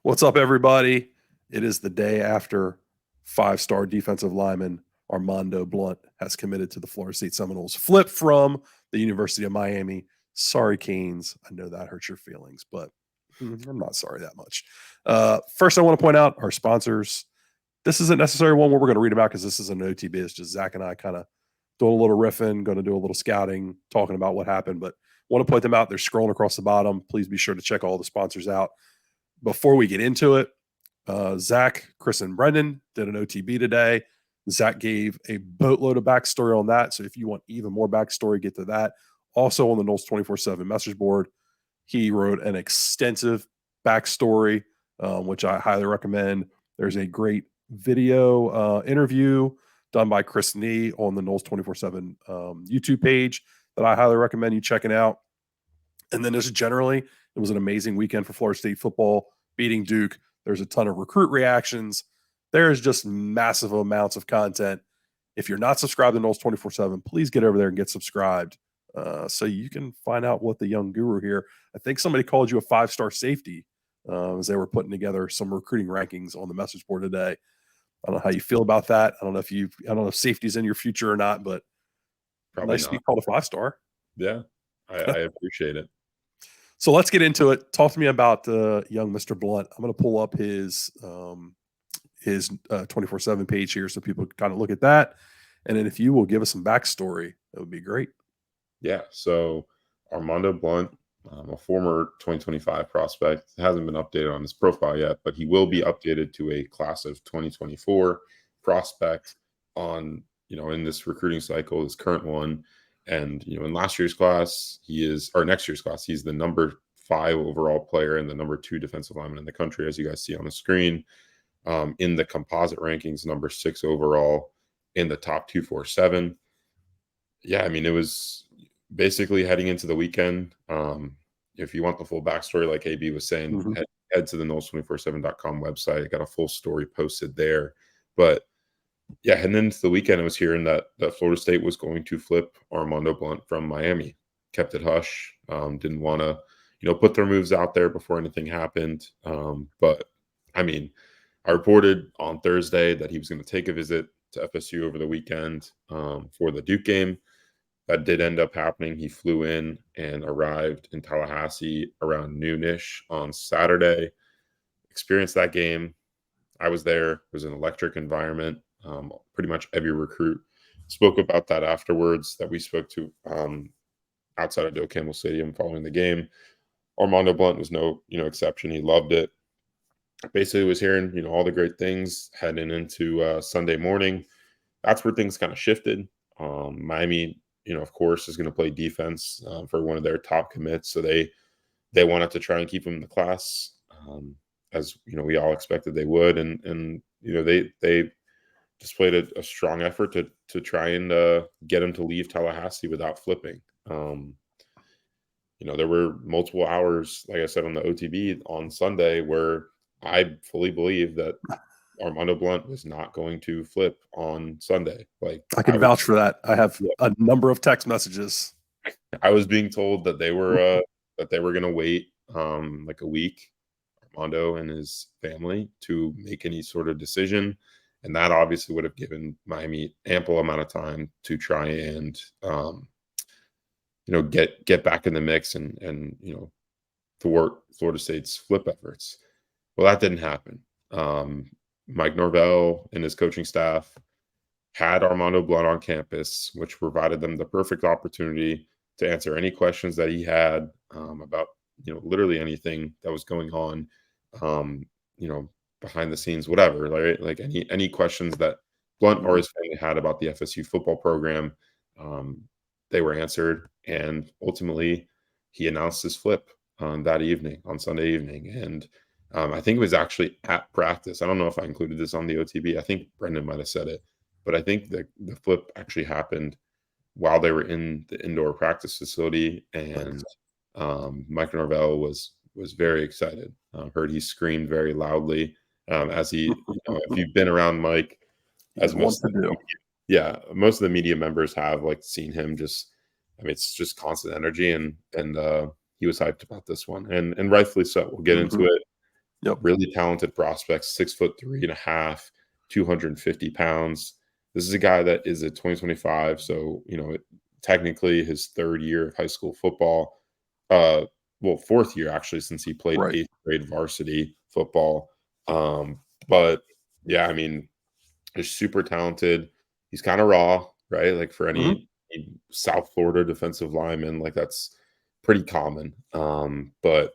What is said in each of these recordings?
What's up, everybody? It is the day after five-star defensive lineman Armondo Blunt has committed to the Florida State Seminoles. Flip from the University of Miami. Sorry, Canes. I know that hurts your feelings, but I'm not sorry that much. First, I want to point out our sponsors. This isn't necessarily one where we're going to read about because this is an OTB. It's just Zach and I kind of doing a little riffing, going to do a little scouting, talking about what happened, but want to point them out. They're scrolling across the bottom. Please be sure to check all the sponsors out. Before we get into it, Zach, Chris, and Brendan did an OTB today. Zach gave a boatload of backstory on that. So if you want even more backstory, get to that. Also on the Knowles 24/7 message board, he wrote an extensive backstory, which I highly recommend. There's a great video interview done by Chris Nee on the Knowles 24/7 YouTube page that I highly recommend you checking out. And then just generally, it was an amazing weekend for Florida State football, beating Duke. There's a ton of recruit reactions. There's just massive amounts of content. If you're not subscribed to Knowles 24/7, please get over there and get subscribed so you can find out what the young guru here. I think somebody called you a five-star safety as they were putting together some recruiting rankings on the message board today. I don't know how you feel about that. I don't know if safety's in your future or not, but Probably nice not. to be called a five-star. Yeah, I appreciate it. So let's get into it. Talk to me about young Mr. Blunt. I'm going to pull up his 24/7 page here so people can kind of look at that. And then if you will give us some backstory, that would be great. Yeah, so Armando Blunt, a former 2025 prospect, hasn't been updated on his profile yet, but he will be updated to a class of 2024 prospect on, in this recruiting cycle, this current one. And, in last year's class, next year's class, he's the number 5 overall player and the number 2 defensive lineman in the country, as you guys see on the screen. In the composite rankings, number 6 overall in the top 247. Yeah, I mean, it was basically heading into the weekend. If you want the full backstory, like AB was saying, head to the Knowles247.com website. I got a full story posted there. But yeah, heading into the weekend, I was hearing that Florida State was going to flip Armondo Blunt from Miami. Kept it hush. Didn't want to, put their moves out there before anything happened. But I mean, I reported on Thursday that he was going to take a visit to FSU over the weekend for the Duke game. That did end up happening. He flew in and arrived in Tallahassee around noonish on Saturday. Experienced that game. I was there. It was an electric environment. Pretty much every recruit spoke about that afterwards that we spoke to outside of Joe Campbell Stadium following the game. Armando Blunt was no exception. He loved it. Basically was hearing all the great things heading into Sunday morning. That's where things kind of shifted. Miami, of course, is going to play defense for one of their top commits, so they wanted to try and keep him in the class, as we all expected they would, and they displayed a strong effort to try and get him to leave Tallahassee without flipping. There were multiple hours, like I said, on the OTB on Sunday where I fully believe that Armando Blunt was not going to flip on Sunday. Like, I can vouch for that. I have a number of text messages. I was being told that they were going to wait like a week, Armando and his family, to make any sort of decision, and that obviously would have given Miami ample amount of time to try and get back in the mix and thwart Florida State's flip efforts. Well, that didn't happen. Mike Norvell and his coaching staff had Armando Blunt on campus, which provided them the perfect opportunity to answer any questions that he had about, literally anything that was going on, behind the scenes, whatever, right? Like any questions that Blunt or his family had about the FSU football program, they were answered. And ultimately, he announced his flip that evening, on Sunday evening. And I think it was actually at practice. I don't know if I included this on the OTB. I think Brendan might have said it, but I think the flip actually happened while they were in the indoor practice facility, and Mike Norvell was very excited. Heard he screamed very loudly as he. If you've been around Mike, as most of the media members have, like, seen him just. I mean, it's just constant energy, and he was hyped about this one, and rightfully so. We'll get into it. Yep. Really talented prospects, 6'3.5", 250 pounds. This is a guy that is a 2025, so technically his third year of high school football. Well, fourth year actually, since he played Right. eighth grade varsity football. But yeah, I mean, he's super talented. He's kind of raw, right? Like for Hmm. any South Florida defensive lineman, like that's pretty common. But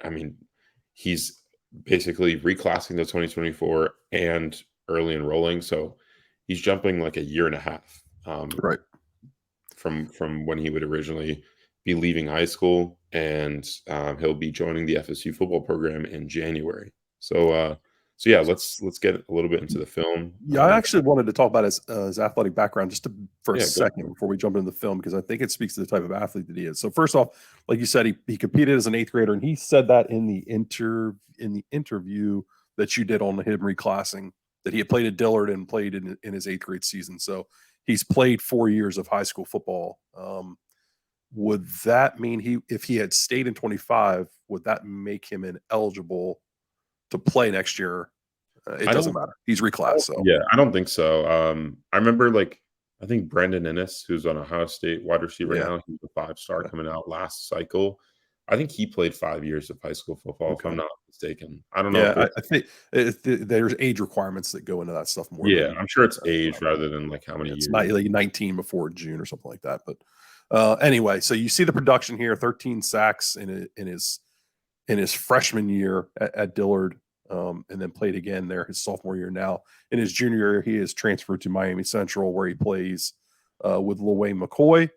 I mean, he's basically reclassing the 2024 and early enrolling, so he's jumping like a year and a half Right. from when he would originally be leaving high school, and he'll be joining the FSU football program in January. So yeah, let's get a little bit into the film. Yeah, I actually wanted to talk about his athletic background for a Yeah, go second for it. before we jump into the film, because I think it speaks to the type of athlete that he is. So first off, like you said, he competed as an eighth grader, and he said that in the interview that you did on him reclassing, that he had played at Dillard and played in his eighth grade season. So he's played 4 years of high school football. Would that mean if he had stayed in 25, would that make him ineligible to play next year? It I doesn't don't matter. He's reclassed. So Yeah, I don't think so. I remember I think Brandon Innes, who's on Ohio State wide receiver yeah. now, he's a 5-star Okay. coming out last cycle. I think he played 5 years of high school football, if I'm Okay. not mistaken. I don't know if Yeah, there's I think there's age requirements that go into that stuff more Yeah, than I'm sure it's age um, rather than like how many yeah, it's years. not like 19 before June or something like that. But anyway, so you see the production here: 13 sacks in his freshman year at Dillard, and then played again there his sophomore year. Now in his junior year, he is transferred to Miami Central, where he plays with Lil Wayne McCoy,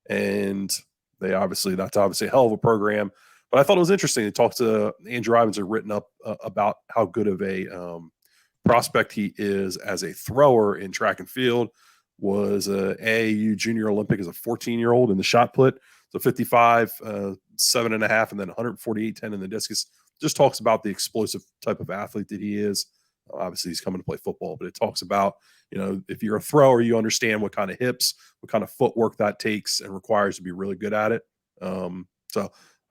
and that's obviously a hell of a program. But I thought it was interesting to talk to Andrew Ivins, had written up about how good of a prospect he is as a thrower in track and field. Was a AAU Junior Olympic as a 14-year-old in the shot put. So 55, 7.5, and then 148.10 in the discus. Just talks about the explosive type of athlete that he is. Obviously, he's coming to play football, but it talks about, if you're a thrower, you understand what kind of hips, what kind of footwork that takes and requires to be really good at it. So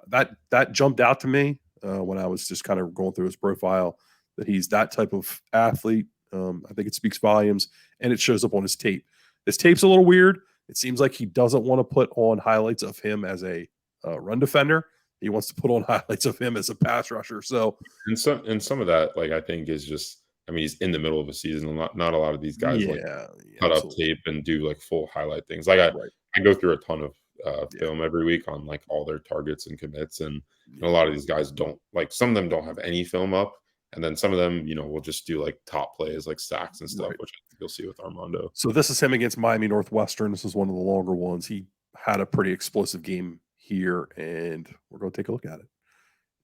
that jumped out to me when I was just kind of going through his profile, that he's that type of athlete. I think it speaks volumes, and it shows up on his tape. His tape's a little weird. It seems like he doesn't want to put on highlights of him as a run defender. He wants to put on highlights of him as a pass rusher. So And some of that, like I think, is just, I mean, he's in the middle of a season. Not a lot of these guys like yeah, cut up absolutely. tape and do like full highlight things. Like I, Right. I go through a ton of Yeah. film every week on like all their targets and commits, and a Yeah. lot of these guys don't, like, some of them don't have any film up, and then some of them, will just do like top plays like sacks and stuff, Right. which I think you'll see with Armando. So this is him against Miami Northwestern. This is one of the longer ones. He had a pretty explosive game here, and we're going to take a look at it.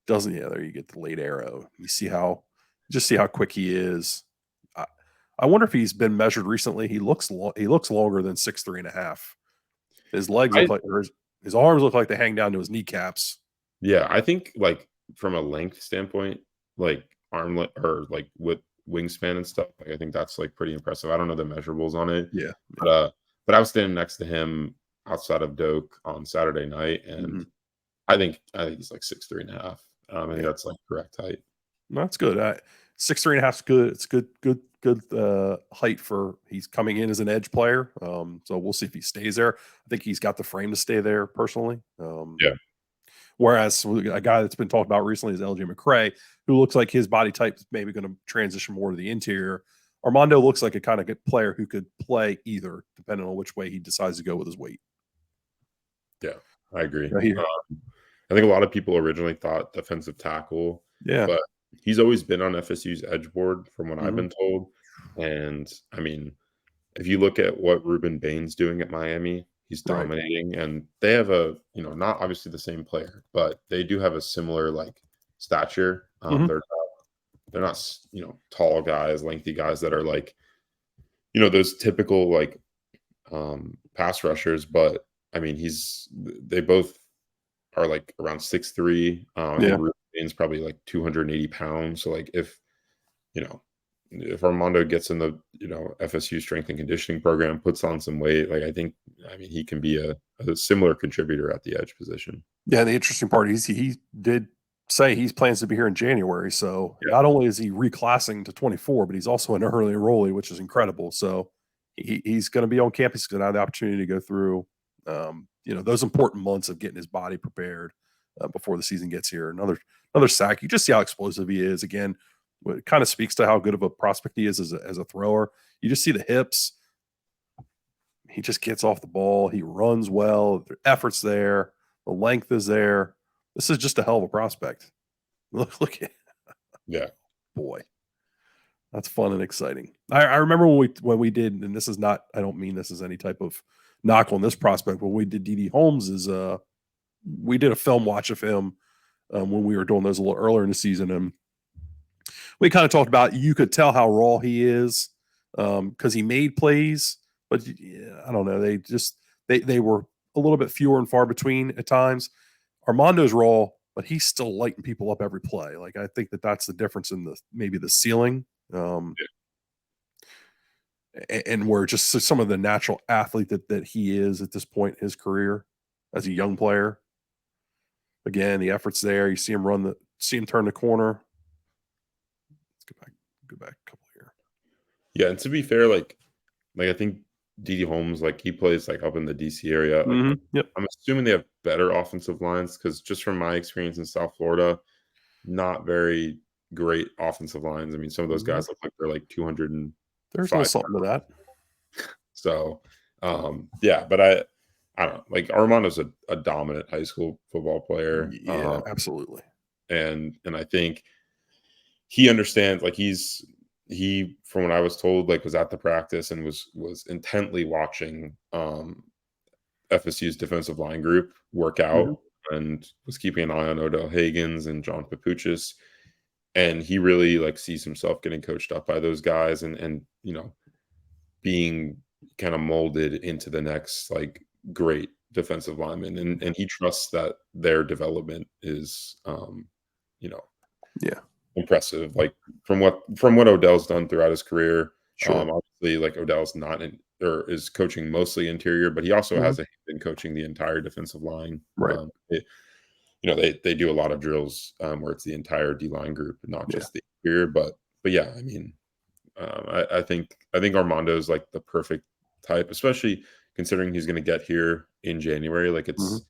Doesn't Yeah, there you get the late arrow. You see how quick he is. I wonder if he's been measured recently. He looks longer than 6'3.5". His legs I look like, or his arms look like they hang down to his kneecaps. Yeah, I think like from a length standpoint, like arm or like with wingspan and stuff, like I think that's like pretty impressive. I don't know the measurables on it, Yeah, but yeah. but I was standing next to him outside of Doak on Saturday night, Hmm. and I think he's like 6'3.5". I think Yeah. that's like correct height. No, that's good. 6'3.5" is good. It's good height for, he's coming in as an edge player. So we'll see if he stays there. I think he's got the frame to stay there personally. Yeah. Whereas a guy that's been talked about recently is LJ McCray, who looks like his body type is maybe going to transition more to the interior. Armando looks like a kind of good player who could play either, depending on which way he decides to go with his weight. Yeah, I agree. Right here. I think a lot of people originally thought defensive tackle, Yeah. but he's always been on FSU's edge board from what I've Hmm. been told. And I mean, if you look at what Ruben Bain's doing at Miami, he's Right. dominating, and they have a, not obviously the same player, but they do have a similar like stature. Hmm. They're not tall guys, lengthy guys that are like, those typical like pass rushers, but I mean, they both are like around 6'3". I think Yeah. Ruben Bain's probably like 280 pounds. So like you know, if Armando gets in the, FSU strength and conditioning program, puts on some weight, like I mean, he can be a similar contributor at the edge position. Yeah. The interesting part is he did say he plans to be here in January. So not only is he reclassing to 24, but he's also an early enrollee, which is incredible. So he's going to be on campus. He's going to have the opportunity to go through, those important months of getting his body prepared before the season gets here. Another sack. You just see how explosive he is. Again, it kind of speaks to how good of a prospect he is as a thrower. You just see the hips. He just gets off the ball. He runs well. The effort's there. The length is there. This is just a hell of a prospect. Look at boy. That's fun and exciting. I remember when we did, and this is not, I don't mean this as any type of knock on this prospect, but we did D.D. Holmes we did a film watch of him when we were doing those a little earlier in the season. And we kind of talked about, you could tell how raw he is because he made plays, but I don't know. They were a little bit fewer and far between at times. Armando's raw, but he's still lighting people up every play. Like, I think that's the difference in maybe the ceiling. And where just some of the natural athlete that he is at this point in his career as a young player. Again, the effort's there. You see him see him turn the corner. Let's go back a couple here. Yeah, and to be fair, like I think D.D. Holmes, like he plays like up in the DC area. Like, I'm assuming they have better offensive lines because just from my experience in South Florida, not very great offensive lines. I mean, some of those guys look like they're like 200 and there's a little something to that. So, but I don't know. Like Armando's a dominant high school football player. Yeah, absolutely. And I think he understands. Like he, from what I was told, like was at the practice and was intently watching FSU's defensive line group work out and was keeping an eye on Odell Higgins and John Papuchis. And he really like sees himself getting coached up by those guys and being kind of molded into the next like great defensive lineman. And he trusts that their development is impressive. Like from what Odell's done throughout his career. Obviously like Odell's not is coaching mostly interior, but he also hasn't been coaching the entire defensive line. Right. They do a lot of drills where it's the entire D-line group, not just the interior. But yeah, I mean, I think Armando is like the perfect type, especially considering he's going to get here in January. Like it's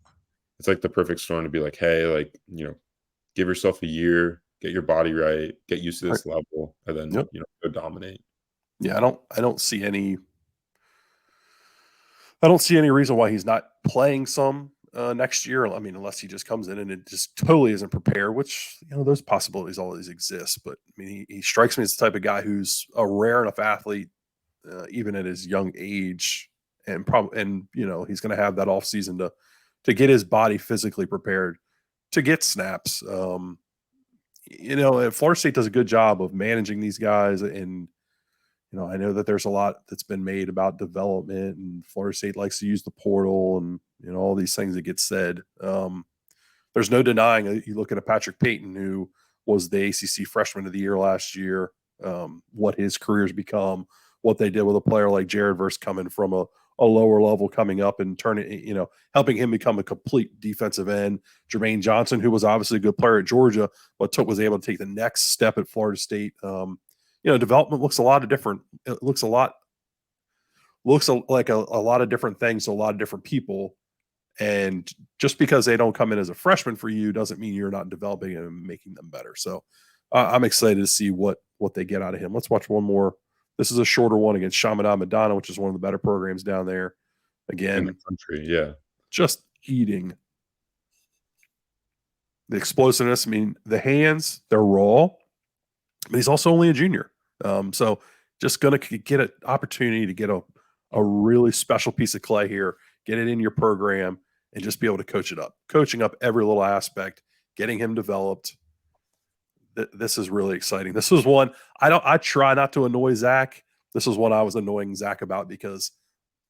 like the perfect storm to be like, hey, like give yourself a year, get your body right, get used to this level, and then go dominate. Yeah, I don't see any reason why he's not playing some next year. I mean, unless he just comes in and it just totally isn't prepared, which, those possibilities always exist. But I mean, he strikes me as the type of guy who's a rare enough athlete, even at his young age, and he's going to have that off season to get his body physically prepared to get snaps. Florida State does a good job of managing these guys, and I know that there's a lot that's been made about development, and Florida State likes to use the portal and, all these things that get said. There's no denying, you look at a Patrick Payton, who was the ACC Freshman of the Year last year, what his career's become, what they did with a player like Jared Verse coming from a lower level, coming up and turning, helping him become a complete defensive end. Jermaine Johnson, who was obviously a good player at Georgia, but was able to take the next step at Florida State. Development looks a lot of different. It looks like a lot of different things to a lot of different people. And just because they don't come in as a freshman for you doesn't mean you're not developing and making them better. So I'm excited to see what they get out of him. Let's watch one more. This is a shorter one against Chaminade Madonna, which is one of the better programs down there. Again, in the country, just eating the explosiveness. I mean, the hands, they're raw, but he's also only a junior. So just going to get an opportunity to get a really special piece of clay here, get it in your program, and just be able to coaching up every little aspect, getting him developed. This is really exciting. This was one I try not to annoy Zach. This is one I was annoying Zach about because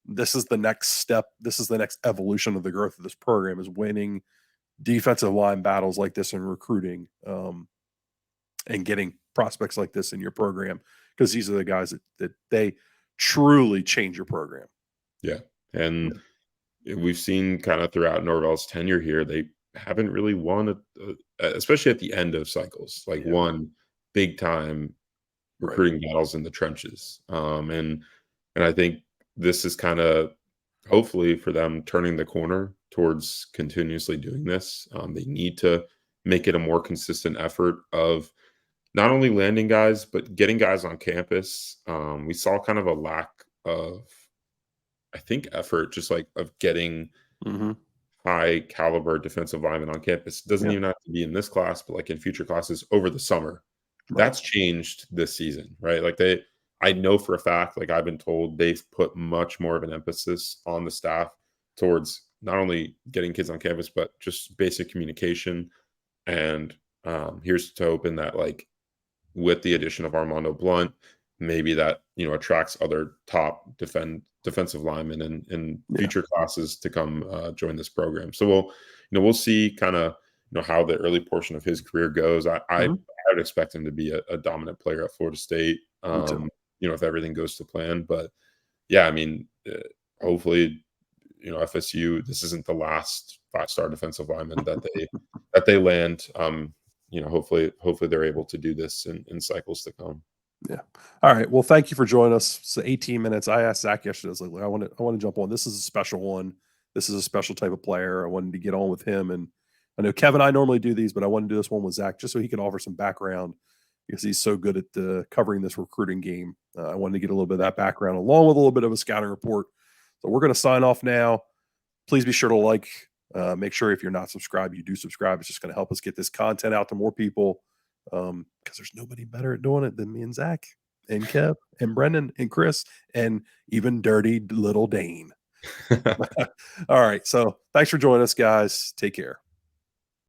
this is the next step. This is the next evolution of the growth of this program, is winning defensive line battles like this in recruiting, and getting prospects like this in your program, because these are the guys that they truly change your program. Yeah. And we've seen kind of throughout Norvell's tenure here, they haven't really won, especially at the end of cycles, like Yeah. won big time Right. recruiting battles in the trenches. And I think this is kind of hopefully for them turning the corner towards continuously doing this. They need to make it a more consistent effort of not only landing guys but getting guys on campus. We saw kind of a lack of, I think, effort, just like of getting Hmm. high caliber defensive linemen on campus. It doesn't Yeah. even have to be in this class, but like in future classes over the summer. Right. That's changed this season, right? Like I know for a fact, like I've been told, they've put much more of an emphasis on the staff towards not only getting kids on campus, but just basic communication. And here's to hoping that, like, with the addition of Armando Blunt, maybe that, attracts other top defensive linemen in Yeah. future classes to come join this program. So we'll see kind of how the early portion of his career goes. I Hmm. would expect him to be a dominant player at Florida State. Me too. If everything goes to plan. But yeah, I mean, hopefully, FSU, this isn't the last five-star defensive lineman that they land. Hopefully they're able to do this in cycles to come. Yeah. All right. Well, thank you for joining us. So 18 minutes. I asked Zach yesterday. I was like, I want to jump on. This is a special one. This is a special type of player. I wanted to get on with him. And I know Kevin, I normally do these, but I wanted to do this one with Zach just so he could offer some background because he's so good at covering this recruiting game. I wanted to get a little bit of that background along with a little bit of a scouting report. So we're going to sign off now. Please be sure to make sure if you're not subscribed, you do subscribe. It's just going to help us get this content out to more people because there's nobody better at doing it than me and Zach and Kev and Brendan and Chris and even dirty little Dane. All right. So thanks for joining us, guys. Take care.